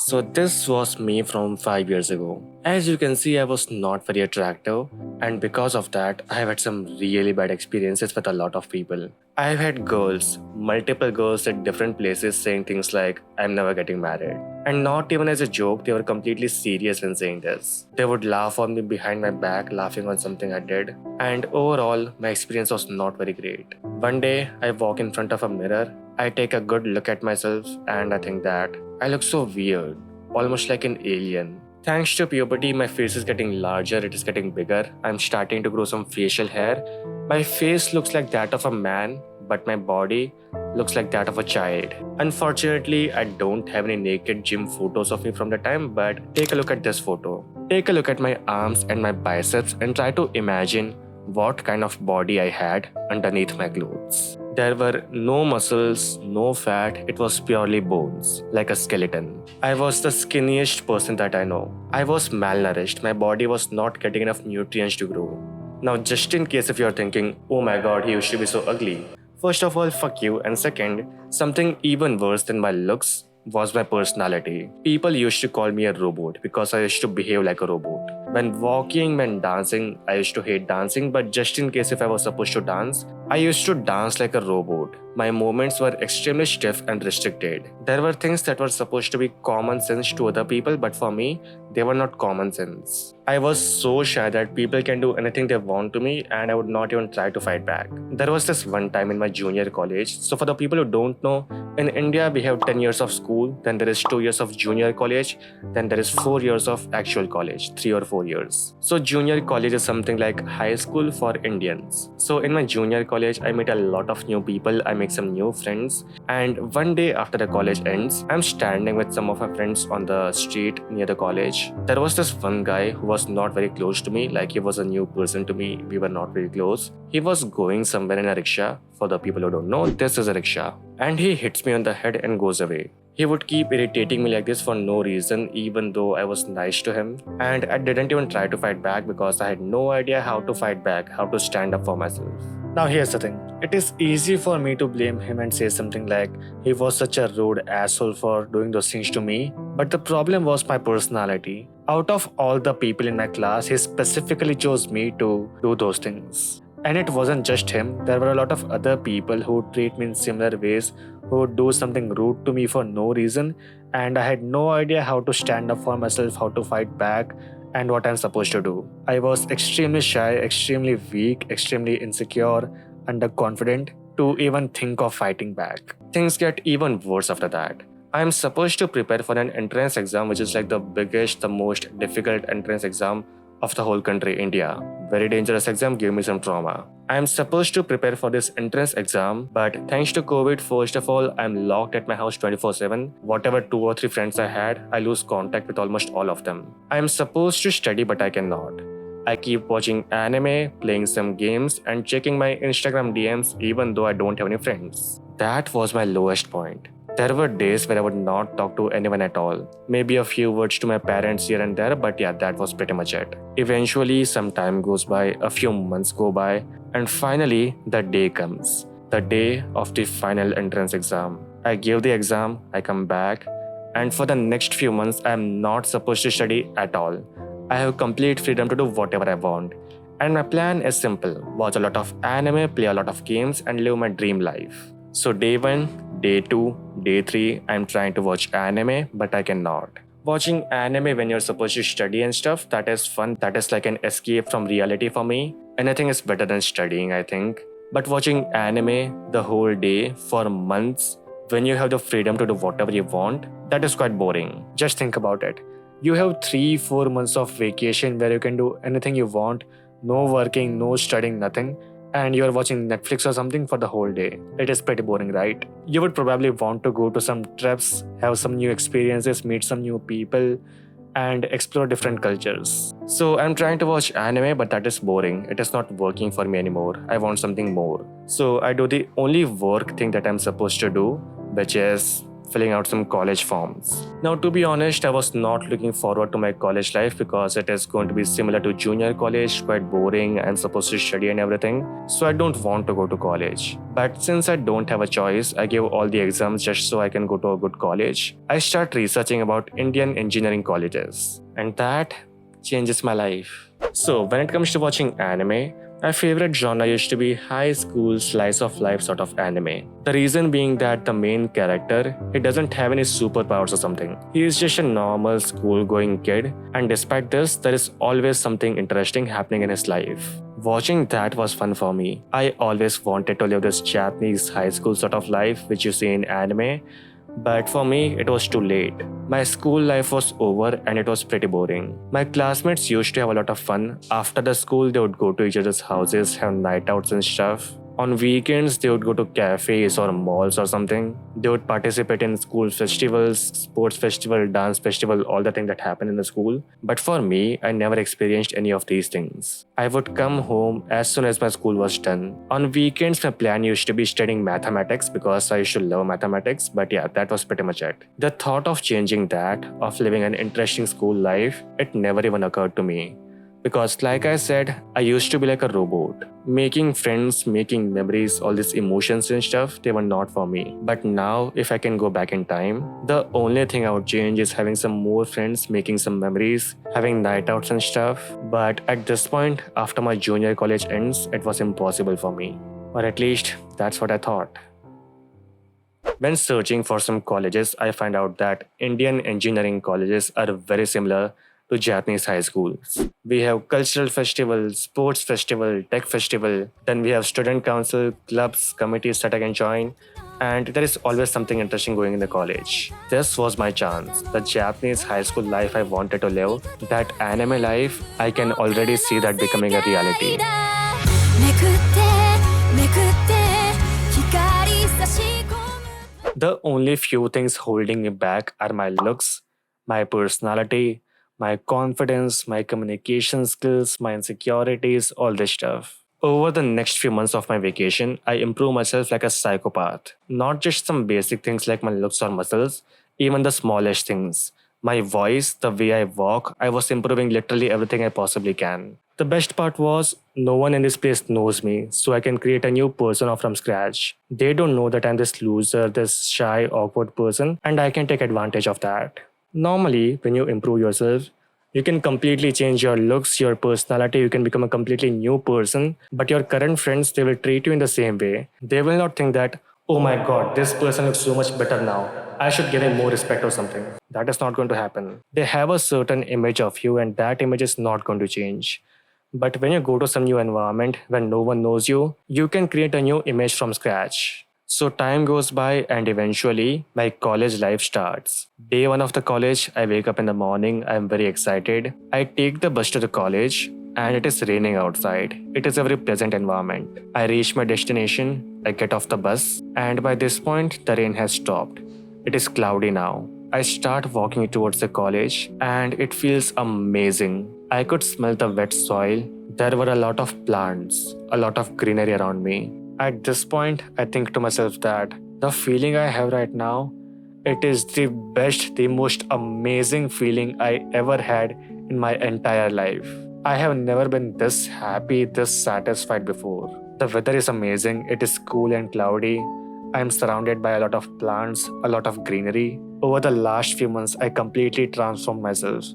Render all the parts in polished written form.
So this was me from 5 years ago. As you can see, I was not very attractive, and because of that, I have had some really bad experiences with a lot of people. I've had girls, multiple girls at different places saying things like, I'm never getting married. And not even as a joke, they were completely serious when saying this. They would laugh on me behind my back, laughing on something I did. And overall, my experience was not very great. One day, I walk in front of a mirror, I take a good look at myself, and I think that I look so weird, almost like an alien. Thanks to puberty, my face is getting larger, it is getting bigger. I'm starting to grow some facial hair. My face looks like that of a man, but my body looks like that of a child. Unfortunately, I don't have any naked gym photos of me from the time, but take a look at this photo. Take a look at my arms and my biceps and try to imagine what kind of body I had underneath my clothes. There were no muscles, no fat, it was purely bones, like a skeleton. I was the skinniest person that I know. I was malnourished, my body was not getting enough nutrients to grow. Now, just in case if you're thinking, oh my god, he used to be so ugly. First of all, fuck you, and second, something even worse than my looks was my personality. People used to call me a robot because I used to behave like a robot. When walking and dancing, I used to hate dancing, but just in case if I was supposed to dance, I used to dance like a robot. My movements were extremely stiff and restricted. There were things that were supposed to be common sense to other people, but for me, they were not common sense. I was so shy that people can do anything they want to me and I would not even try to fight back. There was this one time in my junior college. So for the people who don't know, in India we have 10 years of school, then there is 2 years of junior college, then there is 4 years of actual college, 3 or 4 years. So junior college is something like high school for Indians. So in my junior college, I meet a lot of new people, I make some new friends, and one day after the college ends, I'm standing with some of my friends on the street near the college. There was this one guy who was not very close to me, like he was a new person to me, we were not very close. He was going somewhere in a rickshaw. For the people who don't know, this is a rickshaw. And he hits me on the head and goes away. He would keep irritating me like this for no reason, even though I was nice to him. And I didn't even try to fight back because I had no idea how to fight back, how to stand up for myself. Now here's the thing. It is easy for me to blame him and say something like, he was such a rude asshole for doing those things to me. But the problem was my personality. Out of all the people in my class, he specifically chose me to do those things. And it wasn't just him, there were a lot of other people who would treat me in similar ways, who would do something rude to me for no reason, and I had no idea how to stand up for myself, how to fight back, and what I'm supposed to do. I was extremely shy, extremely weak, extremely insecure, underconfident to even think of fighting back. Things get even worse after that. I'm supposed to prepare for an entrance exam, which is like the biggest, the most difficult entrance exam of the whole country, India. Very dangerous exam, gave me some trauma. I am supposed to prepare for this entrance exam, but thanks to COVID, first of all, I'm locked at my house 24/7. Whatever 2 or 3 friends I had, I lose contact with almost all of them. I am supposed to study, but I cannot. I keep watching anime, playing some games, and checking my Instagram DMs even though I don't have any friends. That was my lowest point. There were days where I would not talk to anyone at all. Maybe a few words to my parents here and there, but yeah, that was pretty much it. Eventually, some time goes by, a few months go by, and finally, the day comes. The day of the final entrance exam. I give the exam, I come back, and for the next few months, I am not supposed to study at all. I have complete freedom to do whatever I want. And my plan is simple: watch a lot of anime, play a lot of games, and live my dream life. So day 1, day 2, day 3, I'm trying to watch anime, but I cannot. Watching anime when you're supposed to study and stuff, that is fun. That is like an escape from reality for me. Anything is better than studying, I think. But watching anime the whole day for months, when you have the freedom to do whatever you want, that is quite boring. Just think about it. You have 3-4 months of vacation where you can do anything you want, no working, no studying, nothing. And you're watching Netflix or something for the whole day. It is pretty boring, right? You would probably want to go to some trips, have some new experiences, meet some new people, and explore different cultures. So I'm trying to watch anime, but that is boring. It is not working for me anymore. I want something more. So I do the only work thing that I'm supposed to do, which is filling out some college forms. Now, to be honest, I was not looking forward to my college life because it is going to be similar to junior college, quite boring. I'm supposed to study and everything, so I don't want to go to college. But since I don't have a choice, I give all the exams just so I can go to a good college. I start researching about Indian engineering colleges, and that changes my life. So, when it comes to watching anime, my favorite genre used to be high school slice of life sort of anime. The reason being that the main character, he doesn't have any superpowers or something. He is just a normal school going kid, and despite this, there is always something interesting happening in his life. Watching that was fun for me. I always wanted to live this Japanese high school sort of life which you see in anime, but for me, it was too late. My school life was over and it was pretty boring. My classmates used to have a lot of fun. After the school, they would go to each other's houses, have night outs and stuff. On weekends, they would go to cafes or malls or something. They would participate in school festivals, sports festival, dance festival, all the things that happen in the school. But for me, I never experienced any of these things. I would come home as soon as my school was done. On weekends, my plan used to be studying mathematics because I used to love mathematics. But yeah, that was pretty much it. The thought of changing that, of living an interesting school life, it never even occurred to me. Because like I said, I used to be like a robot. Making friends, making memories, all these emotions and stuff, they were not for me. But now, if I can go back in time, the only thing I would change is having some more friends, making some memories, having night outs and stuff. But at this point, after my junior college ends, it was impossible for me. Or at least, that's what I thought. When searching for some colleges, I find out that Indian engineering colleges are very similar to Japanese high schools. We have cultural festival, sports festival, tech festival, then we have student council, clubs, committees that I can join, and there is always something interesting going in the college. This was my chance. The Japanese high school life I wanted to live, that anime life, I can already see that becoming a reality. The only few things holding me back are my looks, my personality, my confidence, my communication skills, my insecurities, all this stuff. Over the next few months of my vacation, I improve myself like a psychopath. Not just some basic things like my looks or muscles, even the smallest things. My voice, the way I walk, I was improving literally everything I possibly can. The best part was, no one in this place knows me, so I can create a new persona from scratch. They don't know that I'm this loser, this shy, awkward person, and I can take advantage of that. Normally, when you improve yourself, you can completely change your looks, your personality, you can become a completely new person, but your current friends, they will treat you in the same way. They will not think that, oh my god, this person looks so much better now, I should give him more respect or something. That is not going to happen. They have a certain image of you and that image is not going to change. But when you go to some new environment when no one knows you, you can create a new image from scratch. So time goes by and eventually my college life starts. Day one of the college, I wake up in the morning, I'm very excited. I take the bus to the college and it is raining outside. It is a very pleasant environment. I reach my destination, I get off the bus, and by this point the rain has stopped. It is cloudy now. I start walking towards the college and it feels amazing. I could smell the wet soil. There were a lot of plants, a lot of greenery around me. At this point, I think to myself that the feeling I have right now, it is the best, the most amazing feeling I ever had in my entire life. I have never been this happy, this satisfied before. The weather is amazing, it is cool and cloudy. I am surrounded by a lot of plants, a lot of greenery. Over the last few months, I completely transformed myself.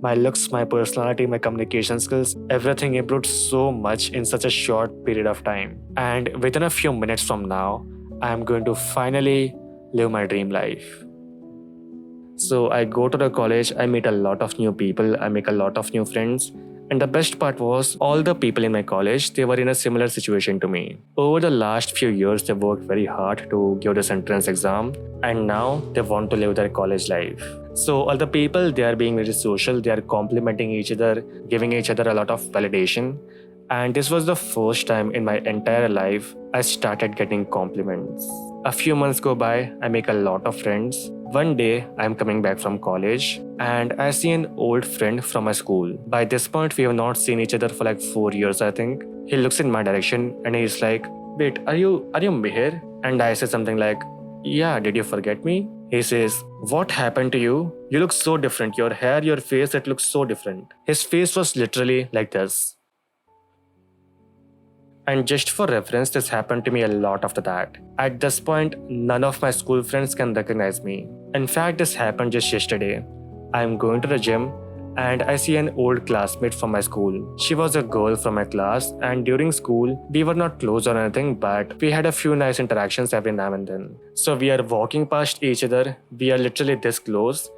My looks, my personality, my communication skills, everything improved so much in such a short period of time. And within a few minutes from now, I am going to finally live my dream life. So I go to the college, I meet a lot of new people, I make a lot of new friends. And the best part was, all the people in my college, they were in a similar situation to me. Over the last few years, they worked very hard to give this entrance exam, and now they want to live their college life. So all the people, they are being very social, they are complimenting each other, giving each other a lot of validation. And this was the first time in my entire life I started getting compliments. A few months go by, I make a lot of friends. One day, I'm coming back from college and I see an old friend from my school. By this point, we have not seen each other for like 4 years, I think. He looks in my direction and he's like, wait, are you Mihir? And I say something like, yeah, did you forget me? He says, "What happened to you? You look so different. Your hair, your face, it looks so different." His face was literally like this. And just for reference, this happened to me a lot after that. At this point, none of my school friends can recognize me. In fact, this happened just yesterday. I'm going to the gym and I see an old classmate from my school. She was a girl from my class, and during school, we were not close or anything, but we had a few nice interactions every now and then. So we are walking past each other, we are literally this close,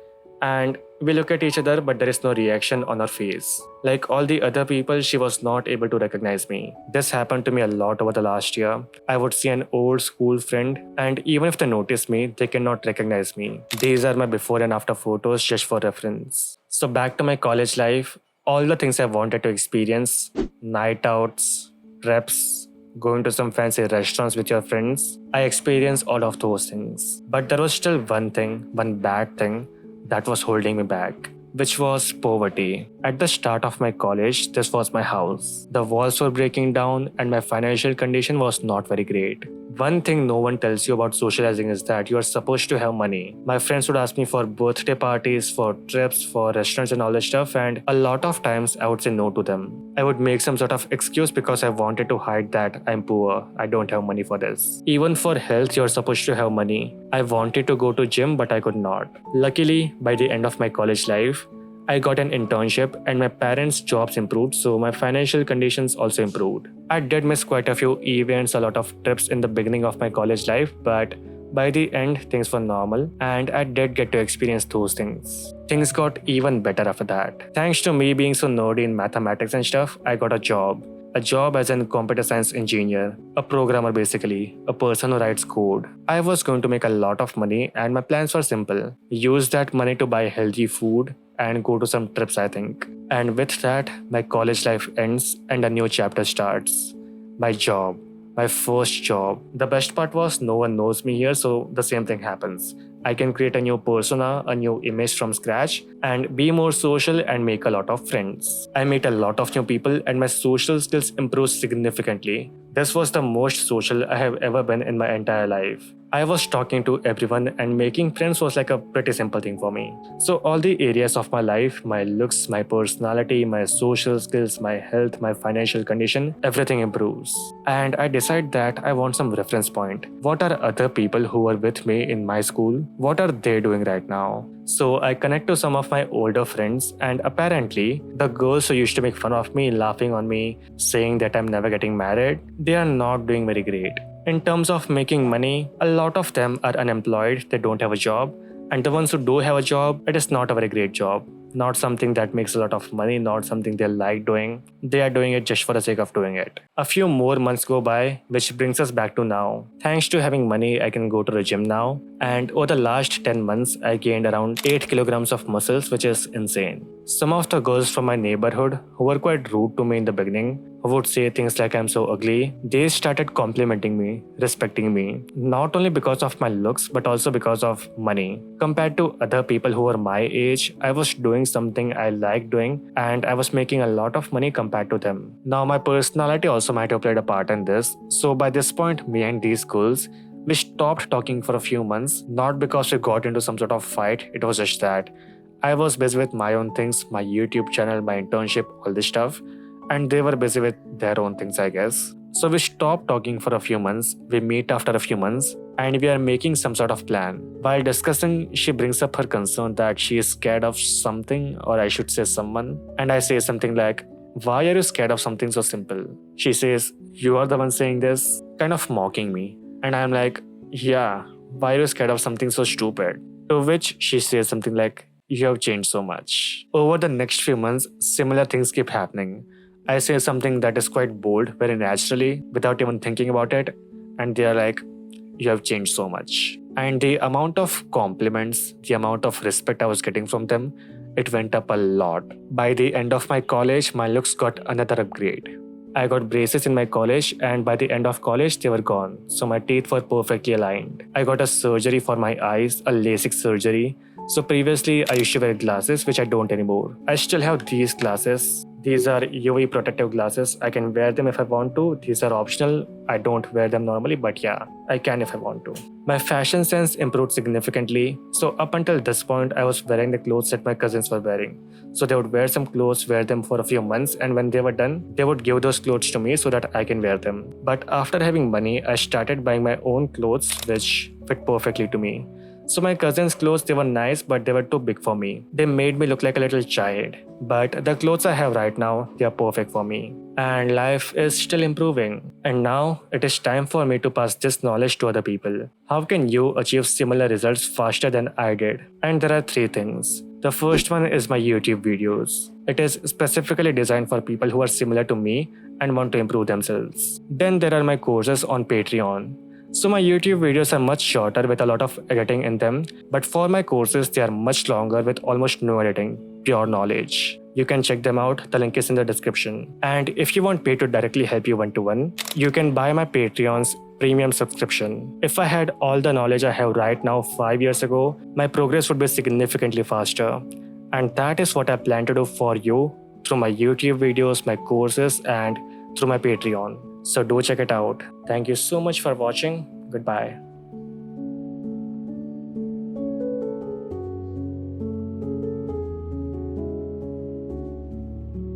and we look at each other, but there is no reaction on her face. Like all the other people, she was not able to recognize me. This happened to me a lot over the last year. I would see an old school friend, and even if they notice me, they cannot recognize me. These are my before and after photos just for reference. So back to my college life, all the things I wanted to experience, night outs, trips, going to some fancy restaurants with your friends, I experienced all of those things. But there was still one thing, one bad thing that was holding me back, which was poverty. At the start of my college, this was my house. The walls were breaking down and my financial condition was not very great. One thing no one tells you about socializing is that you are supposed to have money. My friends would ask me for birthday parties, for trips, for restaurants and all that stuff, and a lot of times I would say no to them. I would make some sort of excuse because I wanted to hide that I'm poor, I don't have money for this. Even for health, you're supposed to have money. I wanted to go to gym, but I could not. Luckily, by the end of my college life, I got an internship and my parents' jobs improved, so my financial conditions also improved. I did miss quite a few events, a lot of trips in the beginning of my college life, but by the end, things were normal and I did get to experience those things. Things got even better after that. Thanks to me being so nerdy in mathematics and stuff, I got a job. A job as a computer science engineer, a programmer basically, a person who writes code. I was going to make a lot of money and my plans were simple. Use that money to buy healthy food and go to some trips, I think. And with that, my college life ends and a new chapter starts. My job. My first job. The best part was no one knows me here, so the same thing happens. I can create a new persona, a new image from scratch, and be more social and make a lot of friends. I meet a lot of new people and my social skills improve significantly. This was the most social I have ever been in my entire life. I was talking to everyone and making friends was like a pretty simple thing for me. So all the areas of my life, my looks, my personality, my social skills, my health, my financial condition, everything improves. And I decide that I want some reference point. What are other people who were with me in my school? What are they doing right now? So I connect to some of my older friends, and apparently the girls who used to make fun of me, laughing on me, saying that I'm never getting married, they are not doing very great. In terms of making money, a lot of them are unemployed, they don't have a job, and the ones who do have a job, it is not a very great job. Not something that makes a lot of money, not something they like doing. They are doing it just for the sake of doing it. A few more months go by, which brings us back to now. Thanks to having money, I can go to the gym now. And over the last 10 months, I gained around 8 kilograms of muscles, which is insane. Some of the girls from my neighborhood who were quite rude to me in the beginning, who would say things like I'm so ugly, they started complimenting me, respecting me, not only because of my looks but also because of money. Compared to other people who were my age, I was doing something I liked doing and I was making a lot of money compared to them. Now my personality also might have played a part in this, so by this point, me and these girls, we stopped talking for a few months, not because we got into some sort of fight, it was just that I was busy with my own things, my YouTube channel, my internship, all this stuff, and they were busy with their own things, I guess. So we stopped talking for a few months, we meet after a few months, and we are making some sort of plan. While discussing, she brings up her concern that she is scared of something, or I should say someone, and I say something like, "Why are you scared of something so simple?" She says, "You are the one saying this," kind of mocking me. And I'm like, "Yeah, why are you scared of something so stupid?" To which she says something like, "You have changed so much." Over the next few months, similar things keep happening. I say something that is quite bold, very naturally, without even thinking about it, and they are like, "You have changed so much." And the amount of compliments, the amount of respect I was getting from them, it went up a lot. By the end of my college, my looks got another upgrade. I got braces in my college, and by the end of college, they were gone. So my teeth were perfectly aligned. I got a surgery for my eyes, a LASIK surgery. So previously, I used to wear glasses, which I don't anymore. I still have these glasses, These are UV protective glasses. I can wear them if I want to. These are optional. I don't wear them normally, but yeah, I can if I want to. My fashion sense improved significantly. So up until this point, I was wearing the clothes that my cousins were wearing. So they would wear some clothes, wear them for a few months, and when they were done, they would give those clothes to me so that I can wear them. But after having money, I started buying my own clothes which fit perfectly to me. So my cousin's clothes, they were nice, but they were too big for me. They made me look like a little child. But the clothes I have right now, they are perfect for me. And life is still improving. And now it is time for me to pass this knowledge to other people. How can you achieve similar results faster than I did? And there are 3 things. The first one is my YouTube videos. It is specifically designed for people who are similar to me and want to improve themselves. Then there are my courses on Patreon. So my YouTube videos are much shorter with a lot of editing in them, but for my courses they are much longer with almost no editing, pure knowledge. You can check them out, the link is in the description. And if you want Pay to directly help you one-to-one, you can buy my Patreon's premium subscription. If I had all the knowledge I have right now 5 years ago, my progress would be significantly faster. And that is what I plan to do for you through my YouTube videos, my courses, and through my Patreon. So do check it out. Thank you so much for watching. Goodbye.